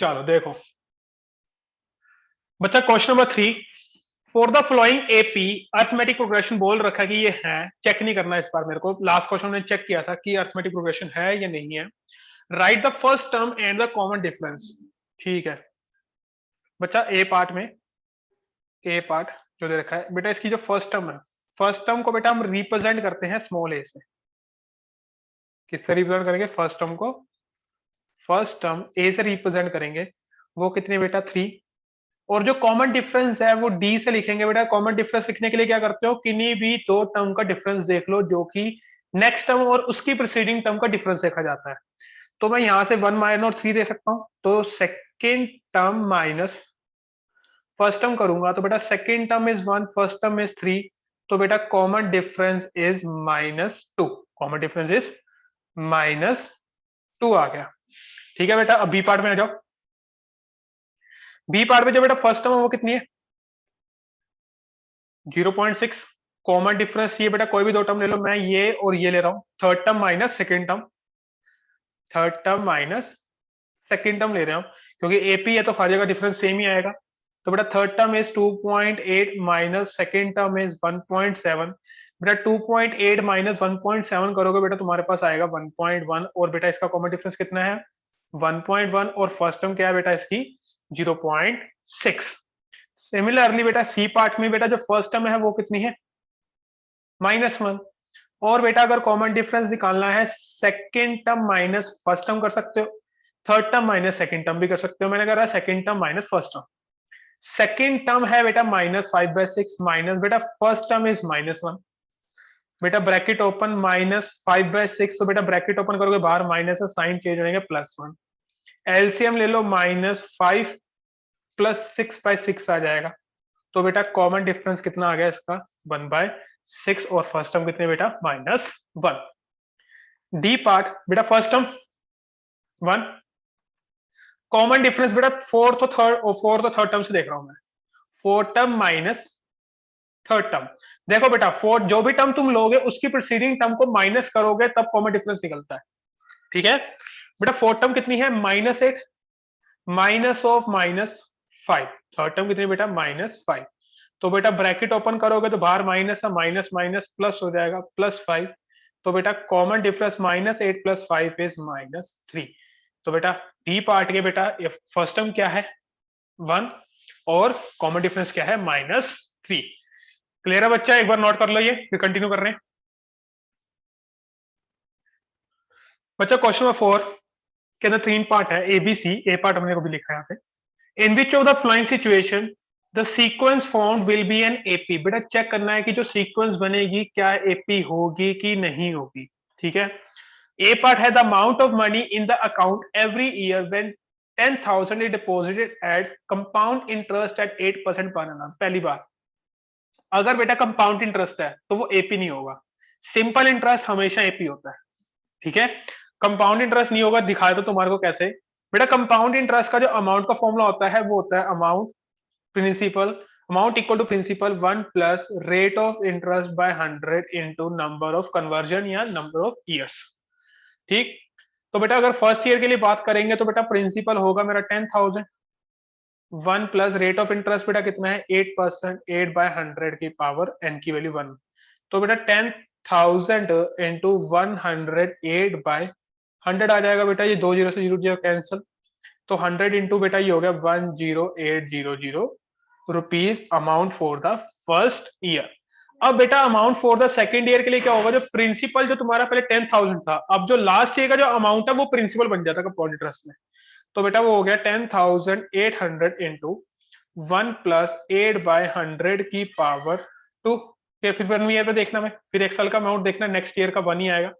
चलो देखो बच्चा, question number 3, for the flowing AP arithmetic progression बोल रखा है कि ये है, चेक नहीं करना इस बार मेरे को। लास्ट क्वेश्चन में चेक किया था कि अर्थमेटिक प्रोग्रेशन है या नहीं है। Right the first term and the common difference. ठीक है बच्चा, ए पार्ट में, ए पार्ट जो दे रखा है बेटा, इसकी जो फर्स्ट टर्म है, फर्स्ट टर्म को बेटा हम रिप्रेजेंट करते हैं स्मॉल ए से। किससे रिप्रेजेंट करेंगे? फर्स्ट टर्म को, फर्स्ट टर्म ए से रिप्रेजेंट करेंगे। वो कितने बेटा? 3। और जो कॉमन डिफरेंस है वो डी से लिखेंगे बेटा। कॉमन डिफरेंस लिखने के लिए क्या करते हो? किन्हीं भी दो टर्म का डिफरेंस देख लो जो कि नेक्स्ट टर्म और उसकी प्रीसीडिंग टर्म का डिफरेंस देखा जाता है। तो मैं यहां से 1 माइनस और 3 दे सकता हूं। तो second term minus first term करूंगा तो बेटा second term is 1, first term is 3। तो बेटा common difference is -2। Common difference is -2 आ गया। ठीक है बेटा, अब बी पार्ट में आ जाओ। बी पार्ट में जो बेटा फर्स्ट टर्म है वो कितनी है? 0.6। कॉमन डिफरेंस ये बेटा कोई भी दो टर्म ले लो, मैं ये और ये ले रहा हूं। Third term minus second term, third term minus second term ले रहे हो क्योंकि एपी है तो हर जगह डिफरेंस सेम ही आएगा। तो बेटा third term is 2.8 minus second term is 1.7। बेटा 2.8 माइनस 1.7 करोगे बेटा तुम्हारे पास आएगा 1.1। और बेटा इसका कॉमन डिफरेंस कितना है? 1.1। और फर्स्ट टर्म क्या है बेटा इसकी? 0.6। सिमिलरली बेटा सी पार्ट में बेटा जो फर्स्ट टर्म है वो कितनी है? -1। और बेटा अगर कॉमन डिफरेंस निकालना है, second term minus first term कर सकते हो, third term minus second term भी कर सकते हो। मैंने कहा second term minus first term. Second term है बेटा -5/6 माइनस बेटा फर्स्ट टर्म इज -1। बेटा ब्रैकेट ओपन -5/6। तो बेटा ब्रैकेट ओपन करोगे बाहर माइनस है, साइन चेंज हो जाएंगे +1। एलसीएम ले लो, -5 + 6/6 आ जाएगा। तो बेटा कॉमन डिफरेंस कितना आ गया इसका? 1/6। और फर्स्ट टर्म कितने बेटा? -1। डी पार्ट बेटा फर्स्ट टर्म 1, कॉमन डिफरेंस बेटा फोर्थ और थर्ड टर्म से देख रहा हूं मैं। Fourth term minus third term. देखो बेटा फोर्थ जो भी टर्म तुम लोगे उसकी प्रीसीडिंग टर्म को माइनस करोगे तब कॉमन डिफरेंस निकलता है। ठीक है बेटा, फोर्थ टर्म कितनी है? -8 माइनस ऑफ -5। थर्ड टर्म कितनी बेटा? -5। तो बेटा ब्रैकेट ओपन करोगे तो बाहर माइनस है, माइनस माइनस प्लस हो जाएगा +5। तो बेटा कॉमन डिफरेंस -8 + 5 इज -3। तो बेटा डी पार्ट के बेटा फर्स्ट टर्म क्या है? 1 और कॉमन डिफरेंस क्या है? -3। क्लियर है बच्चा? एक बार नोट कर लो ये, फिर कंटिन्यू कर रहे हैं बच्चा। क्वेश्चन नंबर 4 के अंदर 3 पार्ट है, A B C. A part हमने को भी लिखा है यहाँ पे। In which of the flowing situation the sequence found will be an AP. बेटा चेक करना है कि जो सीक्वेंस बनेगी क्या एपी होगी कि नहीं होगी। ठीक है, ए पार्ट है the amount of money in the account every year when 10,000 is deposited at compound interest at 8% per annum। पहली बार, अगर बेटा कंपाउंड इंटरेस्ट है तो वो एपी नहीं होगा। सिंपल इंटरेस्ट हमेशा एपी होता है। ठीक है, कंपाउंड इंटरेस्ट नहीं होगा। दिखाए तो तुम्हारे को कैसे। बेटा कंपाउंड इंटरेस्ट का जो अमाउंट का फॉर्मूला होता है वो होता है amount principal, amount equal to principal 1 plus rate of interest by 100 into number of conversion या नंबर ऑफ ईयर्स। ठीक, तो बेटा अगर फर्स्ट ईयर के लिए बात करेंगे तो बेटा प्रिंसिपल होगा मेरा 10,000, 1 प्लस रेट ऑफ इंटरेस्ट बेटा कितना है? 8%, 8/100 की पावर n की वैल्यू 1। तो बेटा 10,000 इंटू 108/100 आ जाएगा बेटा। ये 2 जीरो से 0 कैंसिल। तो 100 इंटू बेटा ये हो गया 10800 rupees amount for the first year. अब बेटा amount for the second year के लिए क्या होगा? जो प्रिंसिपल जो तुम्हारा पहले 10,000 था, अब जो लास्ट ईयर का जो अमाउंट है वो प्रिंसिपल बन जाता है कंपाउंड इंटरेस्ट में। तो बेटा वो हो गया 10,800 इंटू 1 प्लस 8/100 की पावर 2। फिर 1 ईयर पे देखना, मैं फिर एक साल का अमाउंट देखना, नेक्स्ट ईयर का 1 ही आएगा।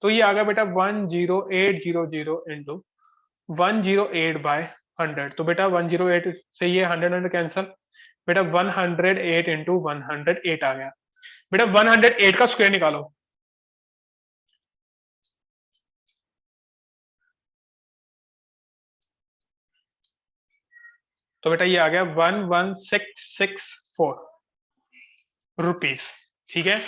तो ये आ गया बेटा 10800 इंटू 108/100। तो बेटा 108 से ये 100 कैंसल। बेटा 108 इंटू 108 आ गया। बेटा 108 का स्क्वायर निकालो। तो बेटा ये आ गया 11,664 रुपीज। ठीक है,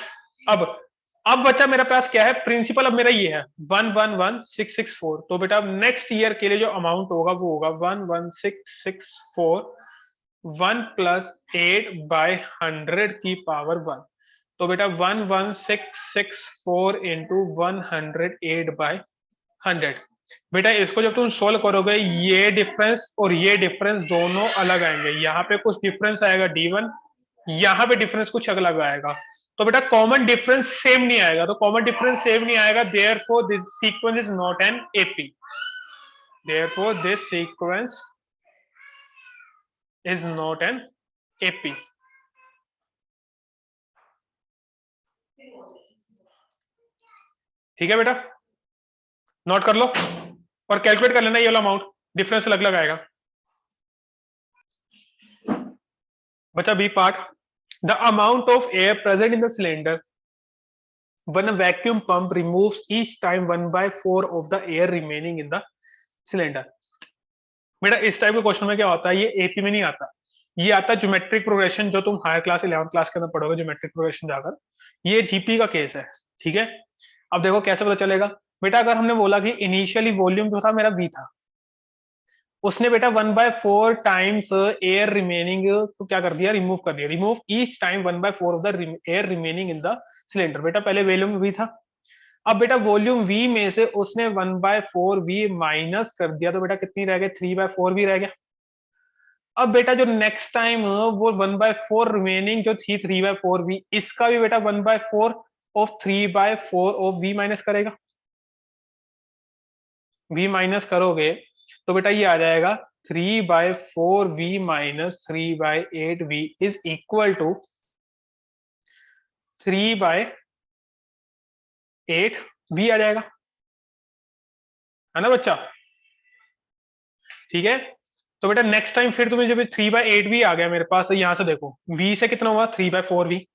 अब अब बच्चा मेरे पास क्या है, प्रिंसिपल अब मेरा ये है 111664। तो बेटा नेक्स्ट ईयर के लिए जो अमाउंट होगा वो होगा 11664 1 प्लस 8/100 की पावर 1। तो बेटा 11664 इंटू 108/100। बेटा इसको जब तुम सोल्व करोगे ये डिफरेंस और ये डिफरेंस दोनों अलग आएंगे। यहाँ पे कुछ डिफरेंस आएगा D1, यहाँ पे डिफरेंस कुछ अलग आएगा। तो बेटा कॉमन डिफरेंस सेम नहीं आएगा। तो कॉमन डिफरेंस सेम नहीं आएगा, therefore this sequence is not an AP. Therefore this sequence is not an AP. ठीक है बेटा, नोट कर लो और कैलकुलेट कर लेना ये वाला अमाउंट, डिफरेंस अलग अलग आएगा। बचा B part, the amount of air present in the cylinder when a vacuum pump removes each time 1/4 of the air remaining in the cylinder। बेटा इस टाइप के क्वेश्चन में क्या होता है, ये एपी में नहीं आता, ये आता है ज्योमेट्रिक प्रोग्रेशन, जो तुम हायर क्लास 11th क्लास के अंदर पढ़ोगे ज्योमेट्रिक प्रोग्रेशन जाकर। ये जीपी का केस है। ठीक है, अब देखो कैसे पता चलेगा। बेटा अगर हमने बोला कि इनिशियली वॉल्यूम जो था मेरा वी था, उसने बेटा 1/4 टाइम्स एयर रिमेनिंग तो क्या कर दिया, रिमूव कर दिया। Remove each time 1/4 of the air remaining in the cylinder. बेटा पहले वॉल्यूम वी था, अब बेटा वॉल्यूम वी में से उसने 1/4 वी माइनस कर दिया, तो बेटा कितनी रह गई, 3/4 वी रह गया। अब बेटा जो नेक्स्ट टाइम वो 1/4 रिमेनिंग जो थी 3/4 वी, इसका भी बेटा 1/4 ऑफ 3/4 ऑफ वी माइनस करेगा। वी माइनस करोगे तो बेटा ये आ जाएगा 3/4 v minus 3/8 v is equal to 3/8 v आ जाएगा, है ना बच्चा। ठीक है, तो बेटा नेक्स्ट टाइम फिर तुम्हें जब 3/8 भी आ गया मेरे पास, यहां से देखो v से कितना हुआ 3/4 वी,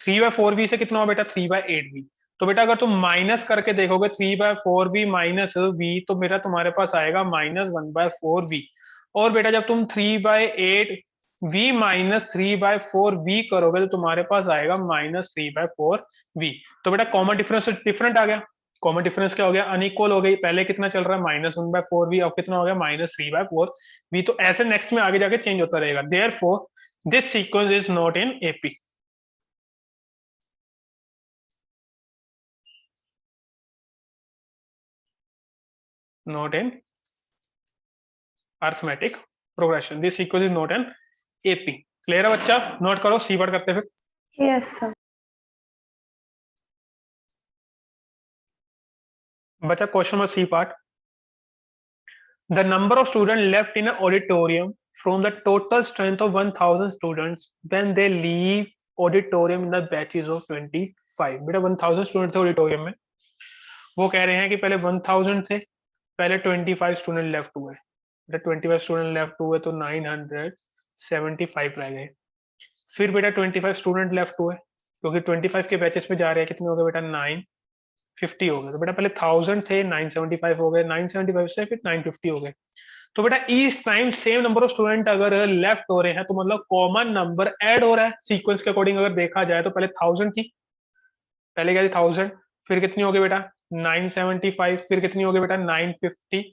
3/4 वी से कितना हुआ बेटा 3/8 वी। तो बेटा अगर तुम माइनस करके देखोगे 3/4 वी माइनस वी, तो बेटा तुम्हारे पास आएगा -1/4 वी। और बेटा जब तुम 3/8 वी माइनस 3/4 वी करोगे तो तुम्हारे पास आएगा -3/4 वी। तो बेटा कॉमन डिफरेंस डिफरेंट आ गया। कॉमन डिफरेंस क्या हो गया, अनइक्वल हो गई। पहले कितना चल रहा है -1/4 वी, अब कितना हो गया -3/4 वी। तो ऐसे नेक्स्ट में आगे जाके चेंज होता रहेगा। Therefore this sequence is not in AP. Not in arithmetic progression, this sequence is not an AP. Clear है बच्चा, नोट करो, सी पार्ट करते फिर। Yes sir. बच्चा question number C part, the number of student left in auditorium from the total strength of 1000 students when they leave auditorium in the batches of 25। बेटा 1000 student थे auditorium में, वो कह रहे हैं कि पहले 1000 थे, पहले 25 स्टूडेंट लेफ्ट हुए। बेटा 25 स्टूडेंट लेफ्ट हुए तो 975 रह गए। फिर बेटा 25 स्टूडेंट लेफ्ट हुए, क्योंकि 25 के बैचेस में जा रहे हैं, कितने हो गए बेटा 950 हो गए। तो बेटा पहले 1000 थे, 975 हो गए, 975 से फिर 950 हो गए। तो बेटा each time same number of student अगर लेफ्ट हो रहे हैं तो मतलब कॉमन नंबर ऐड हो रहा है। सीक्वेंस के अकॉर्डिंग अगर देखा जाए तो पहले 1000 थी, पहले क्या थी 1000, फिर कितनी हो गई बेटा 975, फिर कितनी हो गई बेटा 950।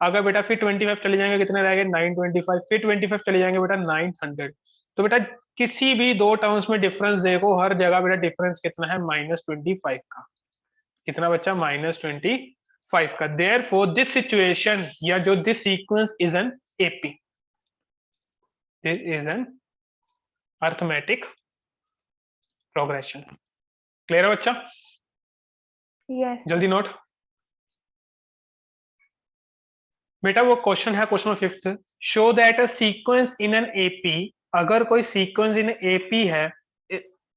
अगर बेटा फिर 25 चले जाएंगे कितने रह गए 925, फिर 25 चले जाएंगे बेटा 900। तो बेटा किसी भी दो टर्म्स में डिफरेंस देखो, हर जगह बेटा डिफरेंस कितना है -25 का। कितना बच्चा -25 का। देयर फोर दिस सिचुएशन या जो this sequence is an AP, this is an arithmetic progression. Clear है बच्चा, यस जल्दी नोट। बेटा वो क्वेश्चन है question number 5th, show that a sequence in an AP, अगर कोई सीक्वेंस इन एपी है,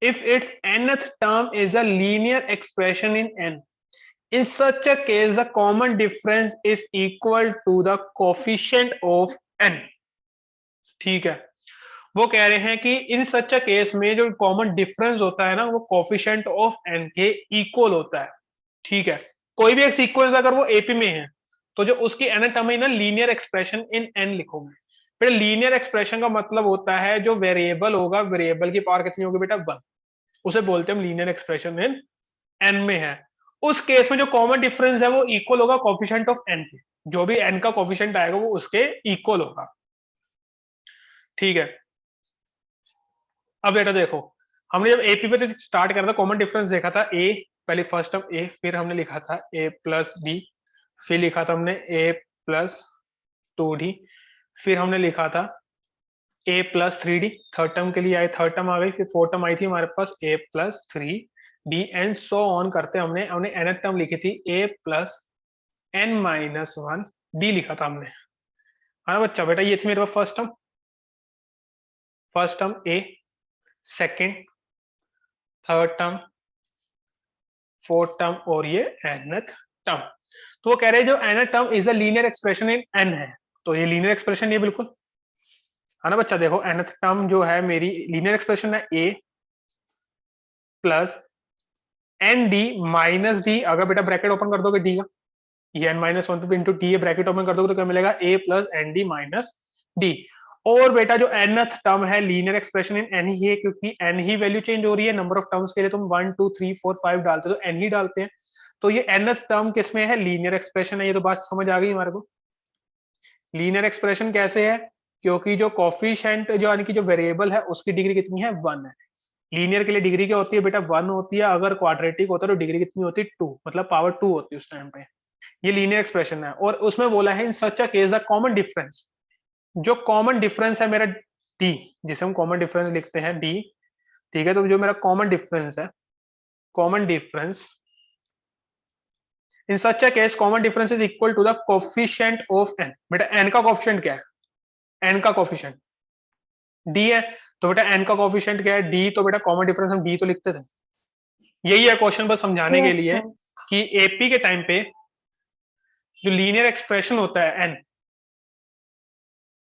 if it's nth term is a linear expression in n, in such a case the common difference is equal to the coefficient of n। ठीक है, वो कह रहे हैं कि इन सच अ केस में जो कॉमन डिफरेंस होता है ना, वो कोफिशिएंट ऑफ n के इक्वल होता है। ठीक है, कोई भी एक सीक्वेंस अगर वो एपी में है तो जो उसकी n टर्म है ना, लीनियर एक्सप्रेशन इन n लिखोगे। फिर लीनियर एक्सप्रेशन का मतलब होता है जो वेरिएबल होगा, वेरिएबल की पावर कितनी होगी बेटा 1, उसे बोलते हैं हम लीनियर एक्सप्रेशन इन n में है, उस केस में जो कॉमन डिफरेंस है वो इक्वल होगा कोफिशिएंट ऑफ n के, जो भी n का कोफिशिएंट आएगा वो उसके इक्वल होगा। ठीक है, अब बेटा देखो, हमने जब एपी पे स्टार्ट करा था, कॉमन डिफरेंस देखा था ए, पहले फर्स्ट टर्म ए, फिर हमने लिखा था ए प्लस डी, फिर लिखा था हमने ए प्लस 2d, फिर हमने लिखा था ए प्लस 3d, थर्ड टर्म के लिए आए, थर्ड टर्म आ गई, फिर फोर्थ टर्म आई थी हमारे पास a plus 3d and so on करते हमने हमने nth टर्म लिखी थी ए प्लस n माइनस 1d लिखा था हमने। हाँ बच्चा, बेटा ये थी मेरे पास first term a, second, third term, fourth term और ये nth टर्म। तो वो कह रहे हैं जो nth term is a linear expression in n है, तो ये लीनियर एक्सप्रेशन ये बिल्कुल है ना बच्चा। देखो nth टर्म जो है मेरी लीनियर एक्सप्रेशन है a plus n d minus d, अगर बेटा ब्रैकेट ओपन कर दोगे डी का, ये n minus one into t, ये ब्रैकेट ओपन कर दोगे तो क्या मिलेगा a plus n d minus d. और बेटा जो nth टर्म है लीनियर एक्सप्रेशन इन n ही है, क्योंकि n ही वैल्यू चेंज हो रही है, नंबर ऑफ टर्म्स के लिए तुम 1 2 3 4 5 डालते हो तो n ही डालते हैं, तो ये nth टर्म किसमें है, लीनियर एक्सप्रेशन है। ये तो बात समझ आ गई हमारे को। लीनियर एक्सप्रेशन कैसे है, क्योंकि जो कॉफिशिएंट जो यानी कि जो वेरिएबल है उसकी डिग्री कितनी है, 1 है। लीनियर के लिए डिग्री क्या होती है बेटा, 1 होती है, अगर क्वाड्रेटिक होता है तो डिग्री कितनी होती है, 2, मतलब पावर 2 होती है उस टाइम पे। ये लीनियर एक्सप्रेशन है, और उसमें बोला है in such a case a common difference, जो कॉमन डिफरेंस है मेरा डी, जिसे हम कॉमन डिफरेंस लिखते हैं डी, ठीक है, तो जो मेरा कॉमन डिफरेंस है, common difference in such a case common difference is equal to the coefficient of n। बेटा n का कोफिशिएंट क्या है, n का कोफिशिएंट d है, तो बेटा n का कोफिशिएंट क्या है, d, तो बेटा कॉमन डिफरेंस हम d तो लिखते थे। यही है क्वेश्चन बस समझाने के Yes, लिए sir. कि एपी के टाइम पे जो लीनियर एक्सप्रेशन होता है n,